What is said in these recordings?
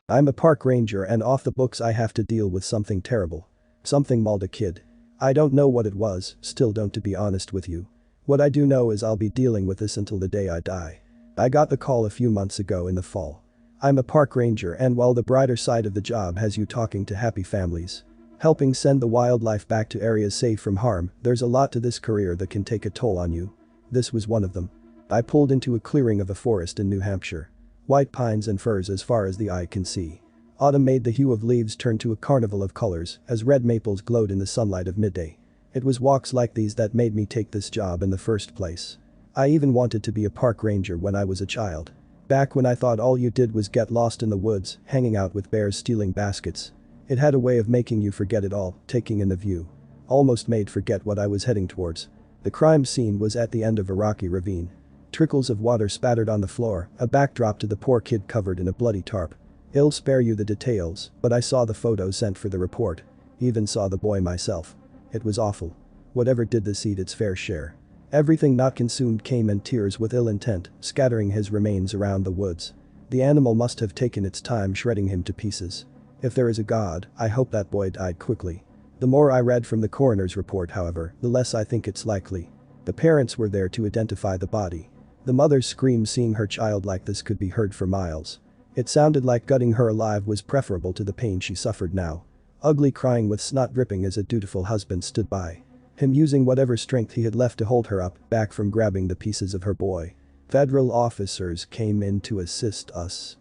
I'm a park ranger and off the books I have to deal with something terrible. Something mauled a kid. I don't know what it was, still don't to be honest with you. What I do know is I'll be dealing with this until the day I die. I got the call a few months ago in the fall. I'm a park ranger and while the brighter side of the job has you talking to happy families, helping send the wildlife back to areas safe from harm, there's a lot to this career that can take a toll on you. This was one of them. I pulled into a clearing of a forest in New Hampshire. White pines and firs as far as the eye can see. Autumn made the hue of leaves turn to a carnival of colors as red maples glowed in the sunlight of midday. It was walks like these that made me take this job in the first place. I even wanted to be a park ranger when I was a child. Back when I thought all you did was get lost in the woods, hanging out with bears stealing baskets. It had a way of making you forget it all, taking in the view. Almost made forget what I was heading towards. The crime scene was at the end of a rocky ravine. Trickles of water spattered on the floor, a backdrop to the poor kid covered in a bloody tarp. I'll spare you the details, but I saw the photos sent for the report. Even saw the boy myself. It was awful. Whatever did this eat its fair share. Everything not consumed came in tears with ill intent, scattering his remains around the woods. The animal must have taken its time shredding him to pieces. If there is a God, I hope that boy died quickly. The more I read from the coroner's report, however, the less I think it's likely. The parents were there to identify the body. The mother's scream seeing her child like this could be heard for miles. It sounded like gutting her alive was preferable to the pain she suffered now. Ugly crying with snot dripping as a dutiful husband stood by. Him using whatever strength he had left to hold her up, back from grabbing the pieces of her boy. Federal officers came in to assist us.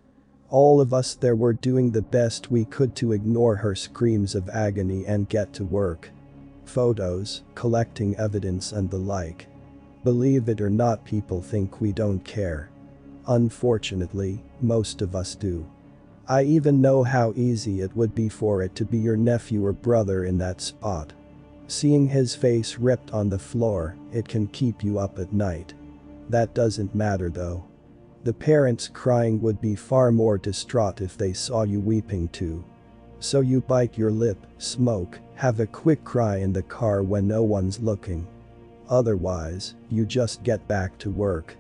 All of us there were doing the best we could to ignore her screams of agony and get to work. Photos, collecting evidence and the like. Believe it or not, people think we don't care. Unfortunately, most of us do. I even know how easy it would be for it to be your nephew or brother in that spot. Seeing his face ripped on the floor, it can keep you up at night. That doesn't matter though. The parents crying would be far more distraught if they saw you weeping too. So you bite your lip, smoke, have a quick cry in the car when no one's looking. Otherwise, you just get back to work.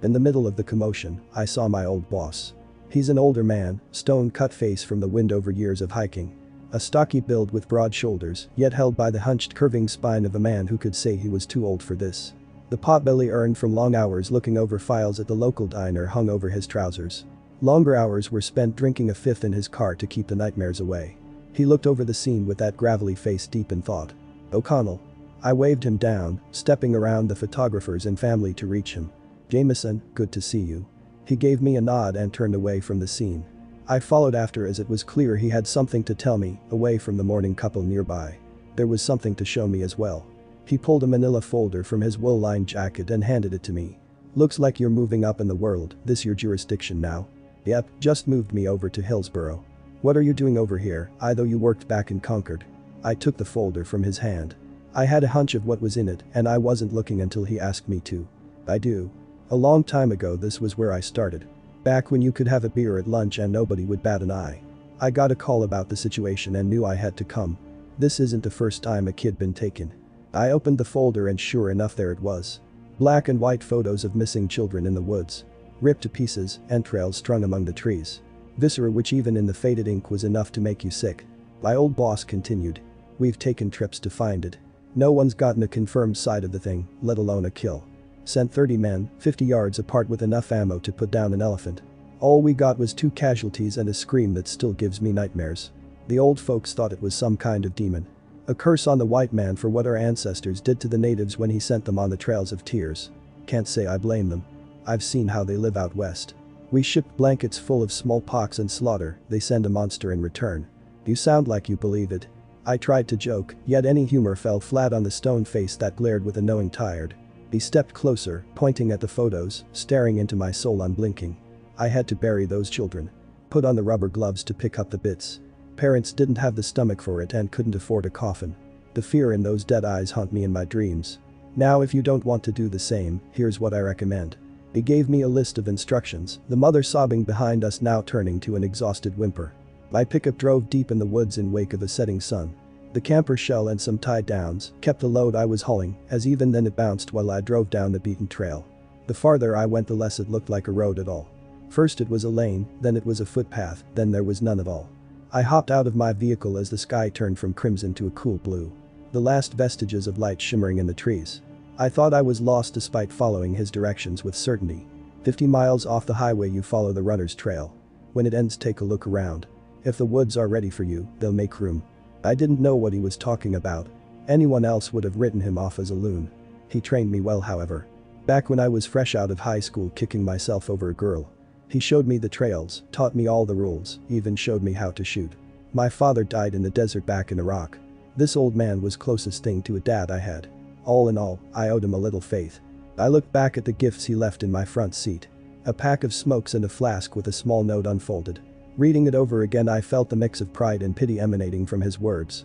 In the middle of the commotion, I saw my old boss. He's an older man, stone-cut face from the wind over years of hiking. A stocky build with broad shoulders, yet held by the hunched curving spine of a man who could say he was too old for this. The potbelly earned from long hours looking over files at the local diner hung over his trousers. Longer hours were spent drinking a fifth in his car to keep the nightmares away. He looked over the scene with that gravelly face deep in thought. O'Connell. I waved him down, stepping around the photographers and family to reach him. Jameson, good to see you. He gave me a nod and turned away from the scene. I followed after as it was clear he had something to tell me, away from the mourning couple nearby. There was something to show me as well. He pulled a manila folder from his wool-lined jacket and handed it to me. Looks like you're moving up in the world, this your jurisdiction now? Yep, just moved me over to Hillsboro. What are you doing over here, I thought you worked back in Concord? I took the folder from his hand. I had a hunch of what was in it and I wasn't looking until he asked me to. I do. A long time ago this was where I started. Back when you could have a beer at lunch and nobody would bat an eye. I got a call about the situation and knew I had to come. This isn't the first time a kid been taken. I opened the folder and sure enough there it was. Black and white photos of missing children in the woods. Ripped to pieces, entrails strung among the trees. Viscera which even in the faded ink was enough to make you sick. My old boss continued. We've taken trips to find it. No one's gotten a confirmed side of the thing, let alone a kill. Sent 30 men, 50 yards apart with enough ammo to put down an elephant. All we got was 2 casualties and a scream that still gives me nightmares. The old folks thought it was some kind of demon. A curse on the white man for what our ancestors did to the natives when he sent them on the trails of tears. Can't say I blame them. I've seen how they live out west. We shipped blankets full of smallpox and slaughter, they send a monster in return. You sound like you believe it. I tried to joke, yet any humor fell flat on the stone face that glared with a knowing tired. He stepped closer, pointing at the photos, staring into my soul unblinking. I had to bury those children. Put on the rubber gloves to pick up the bits. Parents didn't have the stomach for it and couldn't afford a coffin. The fear in those dead eyes haunt me in my dreams. Now if you don't want to do the same, here's what I recommend. He gave me a list of instructions, the mother sobbing behind us now turning to an exhausted whimper. My pickup drove deep in the woods in wake of a setting sun. The camper shell and some tie downs kept the load I was hauling, as even then it bounced while I drove down the beaten trail. The farther I went the less it looked like a road at all. First it was a lane, then it was a footpath, then there was none at all. I hopped out of my vehicle as the sky turned from crimson to a cool blue. The last vestiges of light shimmering in the trees. I thought I was lost despite following his directions with certainty. 50 miles off the highway you follow the runner's trail. When it ends, take a look around. If the woods are ready for you, they'll make room. I didn't know what he was talking about. Anyone else would have written him off as a loon. He trained me well, however. Back when I was fresh out of high school kicking myself over a girl. He showed me the trails, taught me all the rules, even showed me how to shoot. My father died in the desert back in Iraq. This old man was closest thing to a dad I had. All in all, I owed him a little faith. I looked back at the gifts he left in my front seat. A pack of smokes and a flask with a small note unfolded. Reading it over again, I felt the mix of pride and pity emanating from his words.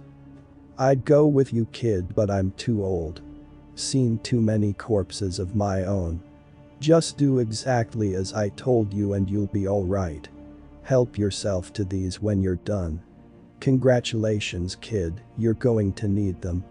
I'd go with you, kid, but I'm too old. Seen too many corpses of my own. Just do exactly as I told you and you'll be alright. Help yourself to these when you're done. Congratulations, kid, you're going to need them.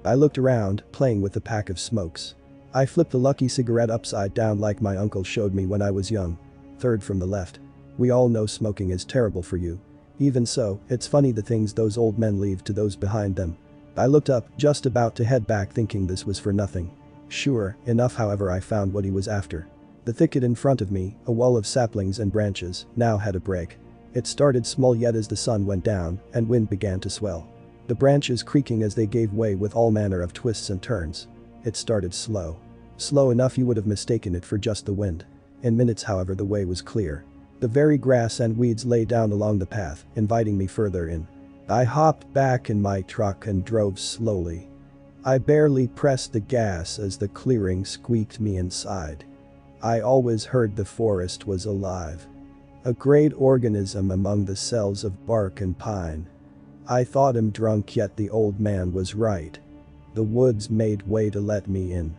I looked around, playing with the pack of smokes. I flipped the lucky cigarette upside down like my uncle showed me when I was young. Third from the left. We all know smoking is terrible for you. Even so, it's funny the things those old men leave to those behind them. I looked up, just about to head back thinking this was for nothing. Sure enough, however, I found what he was after. The thicket in front of me, a wall of saplings and branches, now had a break. It started small, yet as the sun went down and wind began to swell. The branches creaking as they gave way with all manner of twists and turns. It started slow. Slow enough you would have mistaken it for just the wind. In minutes, however, the way was clear. The very grass and weeds lay down along the path, inviting me further in. I hopped back in my truck and drove slowly. I barely pressed the gas as the clearing squeaked me inside. I always heard the forest was alive. A great organism among the cells of bark and pine. I thought him drunk, yet the old man was right. The woods made way to let me in.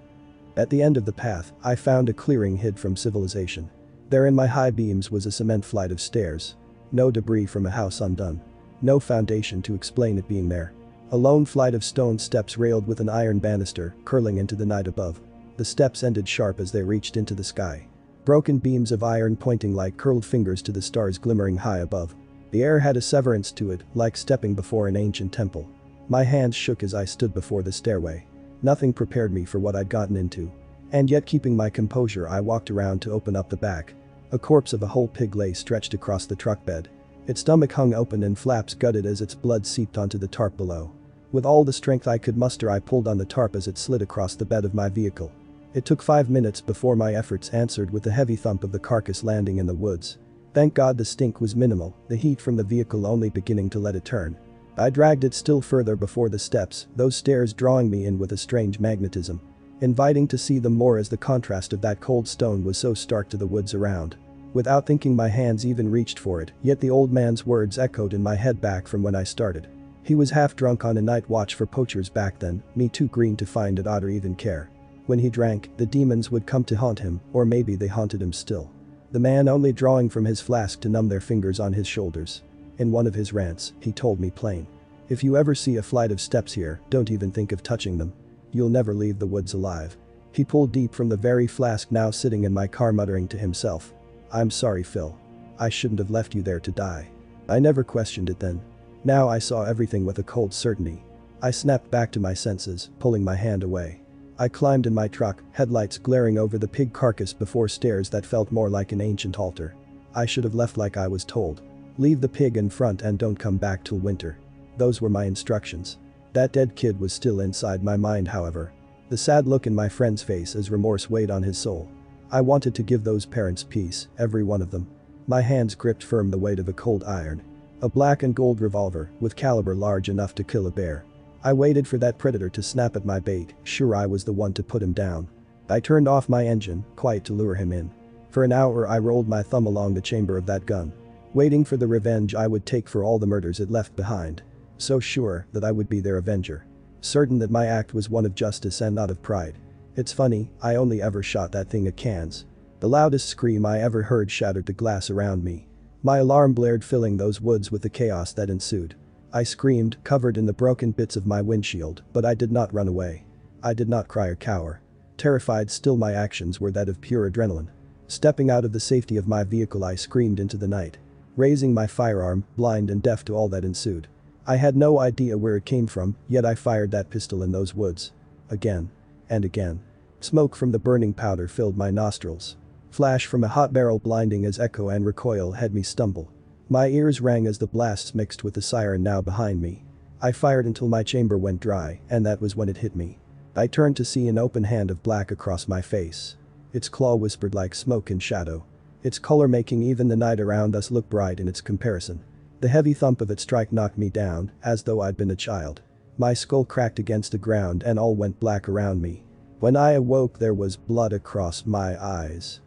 At the end of the path, I found a clearing hid from civilization. There in my high beams was a cement flight of stairs. No debris from a house undone. No foundation to explain it being there. A lone flight of stone steps railed with an iron banister, curling into the night above. The steps ended sharp as they reached into the sky. Broken beams of iron pointing like curled fingers to the stars glimmering high above. The air had a severance to it, like stepping before an ancient temple. My hands shook as I stood before the stairway. Nothing prepared me for what I'd gotten into. And yet, keeping my composure, I walked around to open up the back. A corpse of a whole pig lay stretched across the truck bed. Its stomach hung open and flaps gutted as its blood seeped onto the tarp below. With all the strength I could muster, I pulled on the tarp as it slid across the bed of my vehicle. It took 5 minutes before my efforts answered with the heavy thump of the carcass landing in the woods. Thank God the stink was minimal, the heat from the vehicle only beginning to let it turn. I dragged it still further before the steps, those stairs drawing me in with a strange magnetism. Inviting to see them more as the contrast of that cold stone was so stark to the woods around. Without thinking, my hands even reached for it, yet the old man's words echoed in my head back from when I started. He was half drunk on a night watch for poachers back then, me too green to find it odd or even care. When he drank, the demons would come to haunt him, or maybe they haunted him still. The man only drawing from his flask to numb their fingers on his shoulders. In one of his rants, he told me plain. If you ever see a flight of steps here, don't even think of touching them. You'll never leave the woods alive. He pulled deep from the very flask now sitting in my car, muttering to himself. I'm sorry, Phil. I shouldn't have left you there to die. I never questioned it then. Now I saw everything with a cold certainty. I snapped back to my senses, pulling my hand away. I climbed in my truck, headlights glaring over the pig carcass before stairs that felt more like an ancient altar. I should have left like I was told. Leave the pig in front and don't come back till winter. Those were my instructions. That dead kid was still inside my mind, however. The sad look in my friend's face as remorse weighed on his soul. I wanted to give those parents peace, every one of them. My hands gripped firm the weight of a cold iron. A black and gold revolver, with caliber large enough to kill a bear. I waited for that predator to snap at my bait, sure I was the one to put him down. I turned off my engine, quite to lure him in. For an hour I rolled my thumb along the chamber of that gun. Waiting for the revenge I would take for all the murders it left behind. So sure that I would be their avenger. Certain that my act was one of justice and not of pride. It's funny, I only ever shot that thing at cans. The loudest scream I ever heard shattered the glass around me. My alarm blared, filling those woods with the chaos that ensued. I screamed, covered in the broken bits of my windshield, but I did not run away. I did not cry or cower. Terrified still, my actions were that of pure adrenaline. Stepping out of the safety of my vehicle, I screamed into the night, raising my firearm, blind and deaf to all that ensued. I had no idea where it came from, yet I fired that pistol in those woods. Again. And again. Smoke from the burning powder filled my nostrils. Flash from a hot barrel blinding as echo and recoil had me stumble. My ears rang as the blasts mixed with the siren now behind me. I fired until my chamber went dry, and that was when it hit me. I turned to see an open hand of black across my face. Its claw whispered like smoke in shadow. Its color making even the night around us look bright in its comparison. The heavy thump of its strike knocked me down, as though I'd been a child. My skull cracked against the ground and all went black around me. When I awoke, there was blood across my eyes.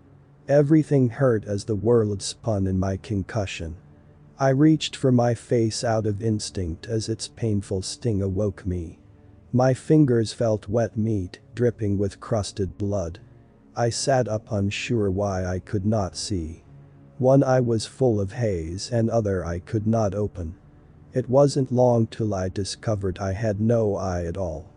Everything hurt as the world spun in my concussion. I reached for my face out of instinct as its painful sting awoke me. My fingers felt wet meat, dripping with crusted blood. I sat up, unsure why I could not see. One eye was full of haze and other eye could not open. It wasn't long till I discovered I had no eye at all.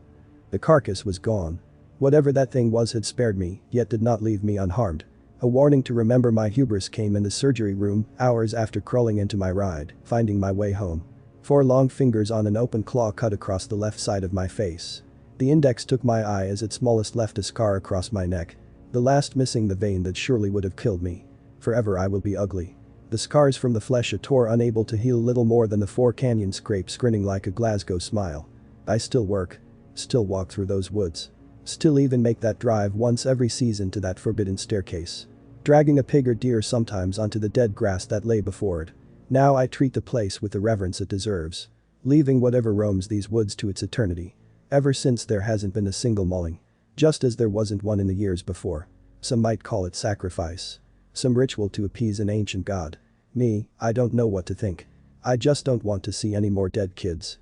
The carcass was gone. Whatever that thing was had spared me, yet did not leave me unharmed. A warning to remember my hubris came in the surgery room, hours after crawling into my ride, finding my way home. 4 long fingers on an open claw cut across the left side of my face. The index took my eye as its smallest left a scar across my neck. The last missing the vein that surely would have killed me. Forever I will be ugly. The scars from the flesh tore, unable to heal, little more than the 4 canyon scrapes, grinning like a Glasgow smile. I still work. Still walk through those woods. Still even make that drive once every season to that forbidden staircase. Dragging a pig or deer sometimes onto the dead grass that lay before it. Now I treat the place with the reverence it deserves. Leaving whatever roams these woods to its eternity. Ever since, there hasn't been a single mauling. Just as there wasn't one in the years before. Some might call it sacrifice. Some ritual to appease an ancient god. Me, I don't know what to think. I just don't want to see any more dead kids.